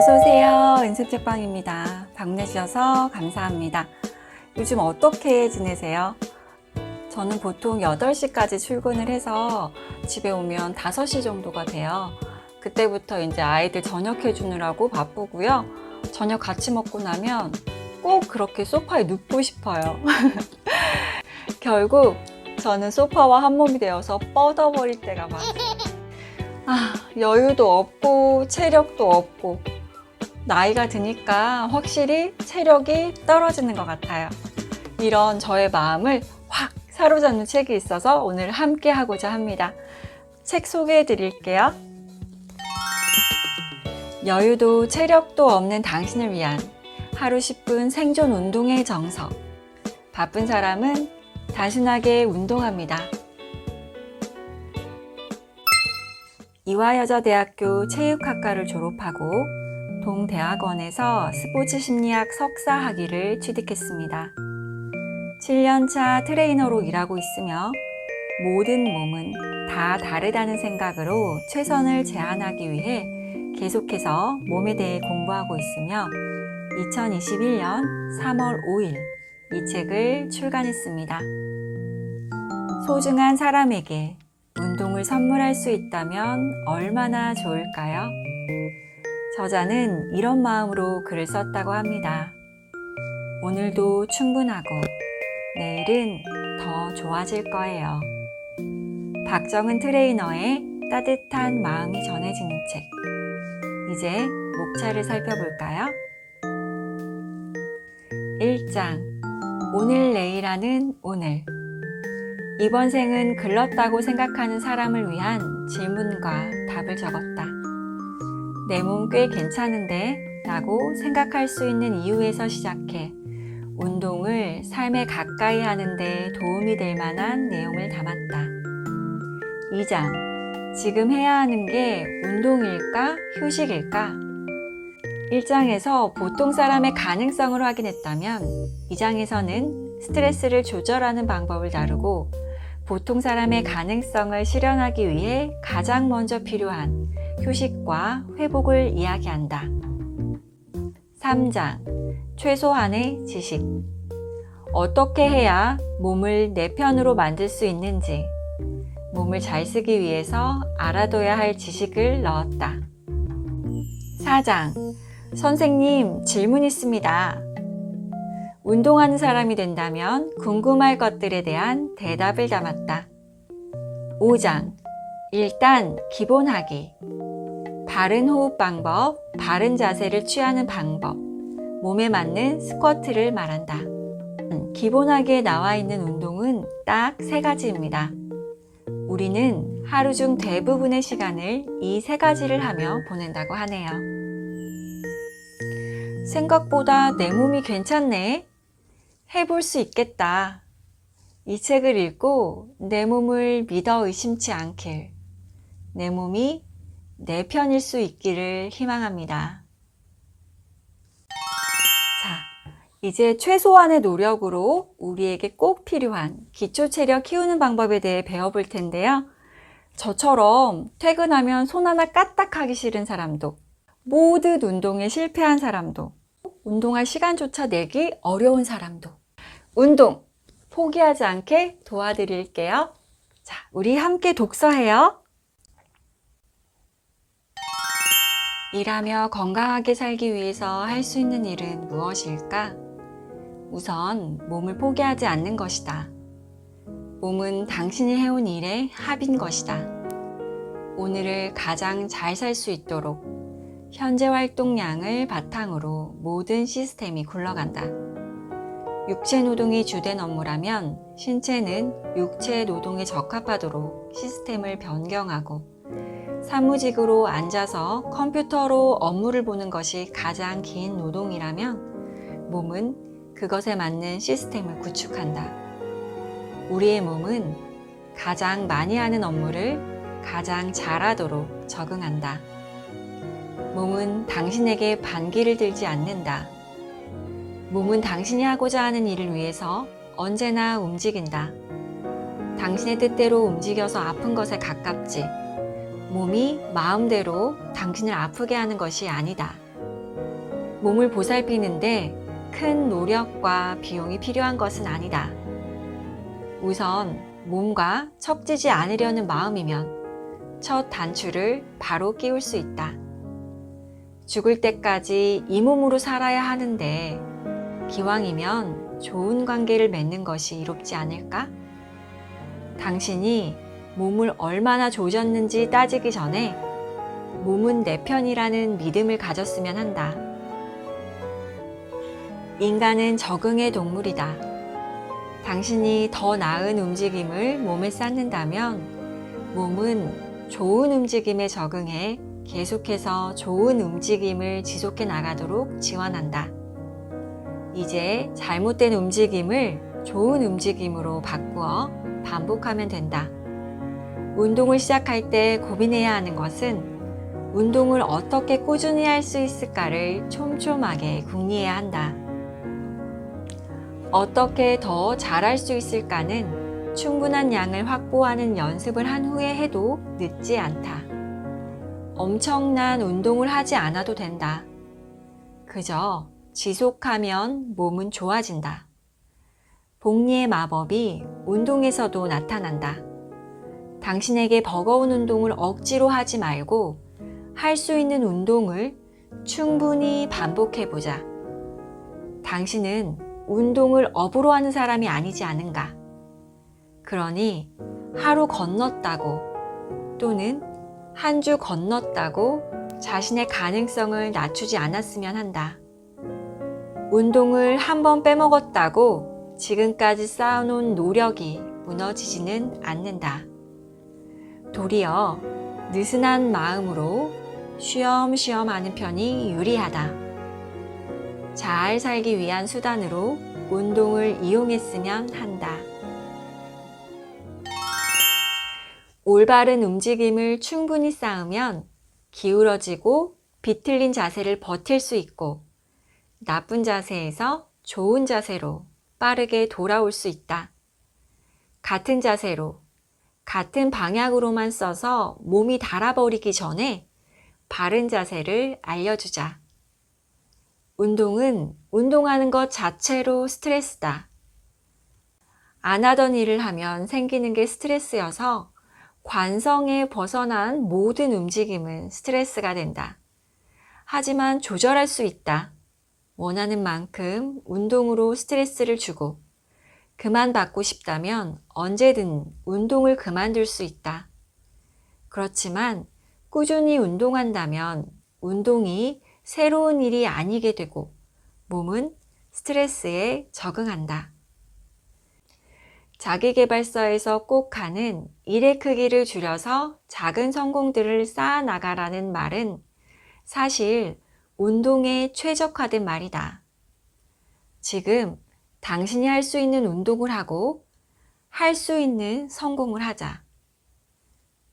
어서오세요. 은숙책방입니다. 방문해주셔서 감사합니다. 요즘 어떻게 지내세요? 저는 보통 8시까지 출근을 해서 집에 오면 5시 정도가 돼요. 그때부터 이제 아이들 저녁 해주느라고 바쁘고요. 저녁 같이 먹고 나면 꼭 그렇게 소파에 눕고 싶어요. 결국 저는 소파와 한 몸이 되어서 뻗어버릴 때가 많아요. 여유도 없고 체력도 없고 나이가 드니까 확실히 체력이 떨어지는 것 같아요. 이런 저의 마음을 확 사로잡는 책이 있어서 오늘 함께 하고자 합니다. 책 소개해 드릴게요. 여유도 체력도 없는 당신을 위한 하루 10분 생존 운동의 정석. 바쁜 사람은 단순하게 운동합니다. 이화여자대학교 체육학과를 졸업하고 동대학원에서 스포츠 심리학 석사 학위를 취득했습니다. 7년차 트레이너로 일하고 있으며 모든 몸은 다 다르다는 생각으로 최선을 제한하기 위해 계속해서 몸에 대해 공부하고 있으며 2021년 3월 5일 이 책을 출간했습니다. 소중한 사람에게 운동을 선물할 수 있다면 얼마나 좋을까요? 저자는 이런 마음으로 글을 썼다고 합니다. 오늘도 충분하고 내일은 더 좋아질 거예요. 박정은 트레이너의 따뜻한 마음이 전해지는 책. 이제 목차를 살펴볼까요? 1장 오늘 내일하는 오늘. 이번 생은 글렀다고 생각하는 사람을 위한 질문과 답을 적었다. 내 몸 꽤 괜찮은데? 라고 생각할 수 있는 이유에서 시작해 운동을 삶에 가까이 하는데 도움이 될 만한 내용을 담았다. 2장 지금 해야 하는 게 운동일까? 휴식일까? 1장에서 보통 사람의 가능성을 확인했다면 2장에서는 스트레스를 조절하는 방법을 다루고 보통 사람의 가능성을 실현하기 위해 가장 먼저 필요한 휴식과 회복을 이야기한다. 3장 최소한의 지식. 어떻게 해야 몸을 내 편으로 만들 수 있는지, 몸을 잘 쓰기 위해서 알아둬야 할 지식을 넣었다. 4장 선생님, 질문 있습니다. 운동하는 사람이 된다면 궁금할 것들에 대한 대답을 담았다. 5장 일단 기본하기. 바른 호흡 방법, 바른 자세를 취하는 방법, 몸에 맞는 스쿼트를 말한다. 기본하기에 나와 있는 운동은 딱 3가지입니다. 우리는 하루 중 대부분의 시간을 이 3가지를 하며 보낸다고 하네요. 생각보다 내 몸이 괜찮네. 해볼 수 있겠다. 이 책을 읽고 내 몸을 믿어 의심치 않길, 내 몸이 내 편일 수 있기를 희망합니다. 자, 이제 최소한의 노력으로 우리에게 꼭 필요한 기초 체력 키우는 방법에 대해 배워볼 텐데요. 저처럼 퇴근하면 손 하나 까딱하기 싫은 사람도, 모든 운동에 실패한 사람도, 운동할 시간조차 내기 어려운 사람도 운동 포기하지 않게 도와드릴게요. 자, 우리 함께 독서해요. 일하며 건강하게 살기 위해서 할 수 있는 일은 무엇일까? 우선 몸을 포기하지 않는 것이다. 몸은 당신이 해온 일의 합인 것이다. 오늘을 가장 잘 살 수 있도록 현재 활동량을 바탕으로 모든 시스템이 굴러간다. 육체 노동이 주된 업무라면 신체는 육체 노동에 적합하도록 시스템을 변경하고 사무직으로 앉아서 컴퓨터로 업무를 보는 것이 가장 긴 노동이라면 몸은 그것에 맞는 시스템을 구축한다. 우리의 몸은 가장 많이 하는 업무를 가장 잘하도록 적응한다. 몸은 당신에게 반기를 들지 않는다. 몸은 당신이 하고자 하는 일을 위해서 언제나 움직인다. 당신의 뜻대로 움직여서 아픈 것에 가깝지 몸이 마음대로 당신을 아프게 하는 것이 아니다. 몸을 보살피는데 큰 노력과 비용이 필요한 것은 아니다. 우선 몸과 척지지 않으려는 마음이면 첫 단추를 바로 끼울 수 있다. 죽을 때까지 이 몸으로 살아야 하는데 기왕이면 좋은 관계를 맺는 것이 이롭지 않을까? 당신이 몸을 얼마나 조졌는지 따지기 전에 몸은 내 편이라는 믿음을 가졌으면 한다. 인간은 적응의 동물이다. 당신이 더 나은 움직임을 몸에 쌓는다면 몸은 좋은 움직임에 적응해 계속해서 좋은 움직임을 지속해 나가도록 지원한다. 이제 잘못된 움직임을 좋은 움직임으로 바꾸어 반복하면 된다. 운동을 시작할 때 고민해야 하는 것은 운동을 어떻게 꾸준히 할 수 있을까를 촘촘하게 궁리해야 한다. 어떻게 더 잘할 수 있을까는 충분한 양을 확보하는 연습을 한 후에 해도 늦지 않다. 엄청난 운동을 하지 않아도 된다. 그저 지속하면 몸은 좋아진다. 복리의 마법이 운동에서도 나타난다. 당신에게 버거운 운동을 억지로 하지 말고 할 수 있는 운동을 충분히 반복해보자. 당신은 운동을 업으로 하는 사람이 아니지 않은가? 그러니 하루 건넜다고 또는 한 주 건넜다고 자신의 가능성을 낮추지 않았으면 한다. 운동을 한 번 빼먹었다고 지금까지 쌓아놓은 노력이 무너지지는 않는다. 도리어 느슨한 마음으로 쉬엄쉬엄 하는 편이 유리하다. 잘 살기 위한 수단으로 운동을 이용했으면 한다. 올바른 움직임을 충분히 쌓으면 기울어지고 비틀린 자세를 버틸 수 있고 나쁜 자세에서 좋은 자세로 빠르게 돌아올 수 있다. 같은 자세로, 같은 방향으로만 써서 몸이 닳아버리기 전에 바른 자세를 알려주자. 운동은 운동하는 것 자체로 스트레스다. 안 하던 일을 하면 생기는 게 스트레스여서 관성에 벗어난 모든 움직임은 스트레스가 된다. 하지만 조절할 수 있다. 원하는 만큼 운동으로 스트레스를 주고 그만받고 싶다면 언제든 운동을 그만둘 수 있다. 그렇지만 꾸준히 운동한다면 운동이 새로운 일이 아니게 되고 몸은 스트레스에 적응한다. 자기계발서에서 꼭 하는 일의 크기를 줄여서 작은 성공들을 쌓아나가라는 말은 사실 운동에 최적화된 말이다. 지금 당신이 할 수 있는 운동을 하고 할 수 있는 성공을 하자.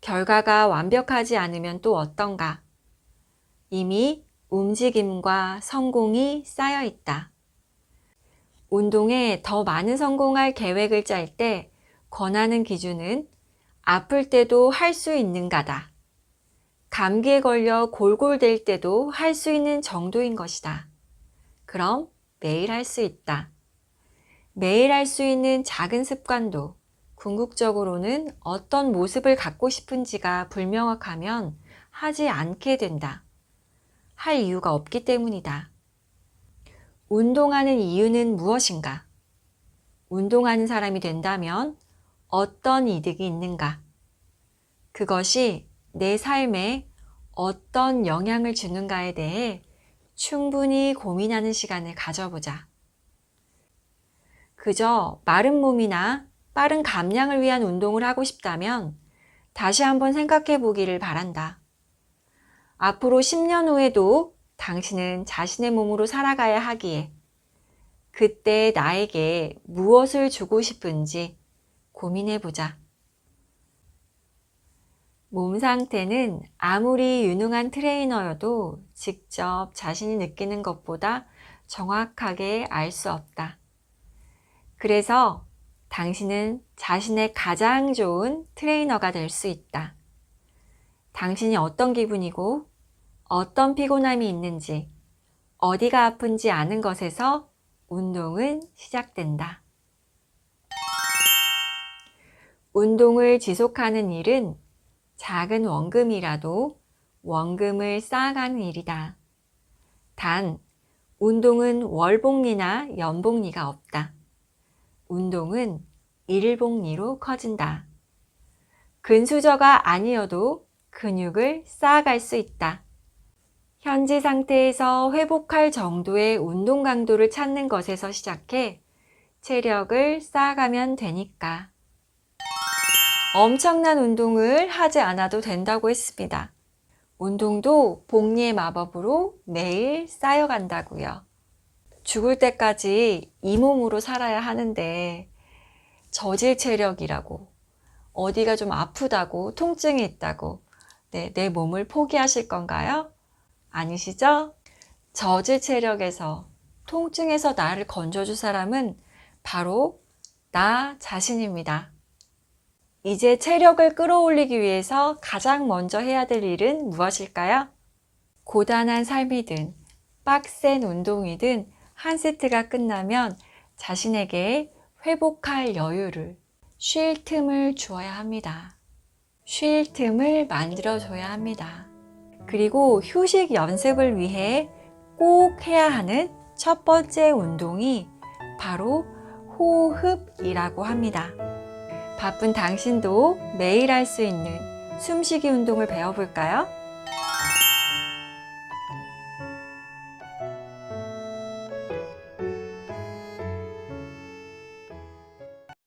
결과가 완벽하지 않으면 또 어떤가? 이미 움직임과 성공이 쌓여 있다. 운동에 더 많은 성공할 계획을 짤 때 권하는 기준은 아플 때도 할 수 있는가다. 감기에 걸려 골골댈 때도 할 수 있는 정도인 것이다. 그럼 매일 할 수 있다. 매일 할 수 있는 작은 습관도 궁극적으로는 어떤 모습을 갖고 싶은지가 불명확하면 하지 않게 된다. 할 이유가 없기 때문이다. 운동하는 이유는 무엇인가? 운동하는 사람이 된다면 어떤 이득이 있는가? 그것이 내 삶에 어떤 영향을 주는가에 대해 충분히 고민하는 시간을 가져보자. 그저 마른 몸이나 빠른 감량을 위한 운동을 하고 싶다면 다시 한번 생각해 보기를 바란다. 앞으로 10년 후에도 당신은 자신의 몸으로 살아가야 하기에 그때 나에게 무엇을 주고 싶은지 고민해 보자. 몸 상태는 아무리 유능한 트레이너여도 직접 자신이 느끼는 것보다 정확하게 알 수 없다. 그래서 당신은 자신의 가장 좋은 트레이너가 될 수 있다. 당신이 어떤 기분이고 어떤 피곤함이 있는지, 어디가 아픈지 아는 것에서 운동은 시작된다. 운동을 지속하는 일은 작은 원금이라도 원금을 쌓아가는 일이다. 단, 운동은 월복리나 연복리가 없다. 운동은 일복리로 커진다. 근수저가 아니어도 근육을 쌓아갈 수 있다. 현재 상태에서 회복할 정도의 운동 강도를 찾는 것에서 시작해 체력을 쌓아가면 되니까. 엄청난 운동을 하지 않아도 된다고 했습니다. 운동도 복리의 마법으로 매일 쌓여간다고요. 죽을 때까지 이 몸으로 살아야 하는데 저질 체력이라고, 어디가 좀 아프다고, 통증이 있다고 내 몸을 포기하실 건가요? 아니시죠? 저질 체력에서, 통증에서 나를 건져줄 사람은 바로 나 자신입니다. 이제 체력을 끌어올리기 위해서 가장 먼저 해야 될 일은 무엇일까요? 고단한 삶이든 빡센 운동이든 한 세트가 끝나면 자신에게 회복할 여유를, 쉴 틈을 주어야 합니다. 쉴 틈을 만들어줘야 합니다. 그리고 휴식 연습을 위해 꼭 해야 하는 첫 번째 운동이 바로 호흡이라고 합니다. 바쁜 당신도 매일 할 수 있는 숨쉬기 운동을 배워볼까요?